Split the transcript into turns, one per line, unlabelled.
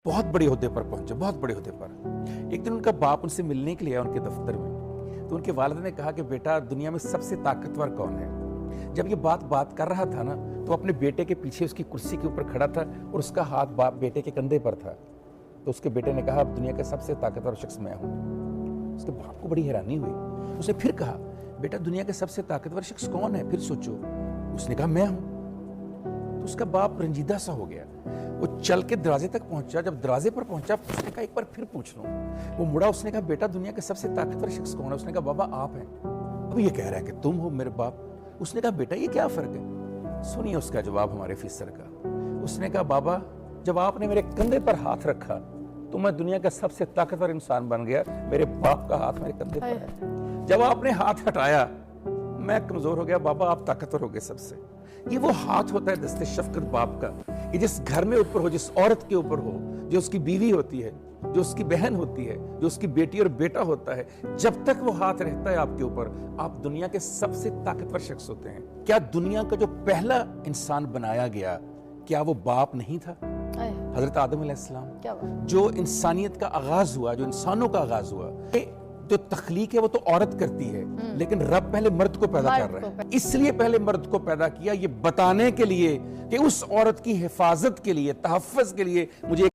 बहुत बड़े ओहदे पर पहुंचे, बहुत बड़े ओहदे पर। एक दिन उनका बाप उनसे मिलने के लिए आया उनके दफ्तर में। तो उनके वालिद ने कहा कि बेटा, दुनिया में सबसे ताकतवर कौन है? जब ये बात कर रहा था ना, तो अपने बेटे के पीछे उसकी कुर्सी के ऊपर खड़ा था और उसका हाथ बाप बेटे के कंधे पर था। तो उसके बेटे ने कहा, अब दुनिया का सबसे ताकतवर शख्स मैं हूँ। उसके बाप को बड़ी हैरानी हुई। उसने फिर कहा, बेटा, दुनिया का सबसे ताकतवर शख्स कौन है? फिर सोचो। उसने कहा, मैं हूँ। तो उसका बाप रंजीदा सा हो गया। वो चल के दरवाजे तक पहुंचा। जब दरवाजे पर पहुंचा, उसने कहा, एक बार फिर पूछ लूं। वो मुड़ा, उसने कहा, बेटा, दुनिया के सबसे ताकतवर शख्स कौन है? उसने कहा, बाबा, आप हैं। अब ये कह रहा है कि तुम हो मेरे बाप। उसने कहा, बेटा, ये क्या फर्क है? सुनिए उसका जवाब हमारे अफीसर का। उसने कहा, बाबा, जब आपने मेरे कंधे पर हाथ रखा तो मैं दुनिया का सबसे ताकतवर इंसान बन गया। मेरे बाप का हाथ मेरे कंधे पर है। जब आपने हाथ हटाया, मैं कमजोर हो गया। बाबा, आप ताकतवर हो गए सबसे। ये वो हाथ होता है दस्ते शफकत बाप का, कि जिस घर में ऊपर हो, जिस औरत के ऊपर हो, जो उसकी बीवी होती है, जो उसकी बहन होती है, जो उसकी बेटी और बेटा होता है, जब तक वो हाथ रहता है आपके ऊपर, आप दुनिया के सबसे ताकतवर शख्स होते हैं। क्या दुनिया का जो पहला इंसान बनाया गया, क्या वो बाप नहीं था? हजरत आदम अलैहिस्सलाम। जो इंसानियत का आगाज हुआ, जो इंसानों का आगाज हुआ, जो तख्लीक है वो तो औरत करती है, लेकिन रब पहले मर्द को पैदा कर रहा है। इसलिए पहले मर्द को पैदा किया, ये बताने के लिए कि उस औरत की हिफाजत के लिए, तहफ़्फ़ुज़ के लिए मुझे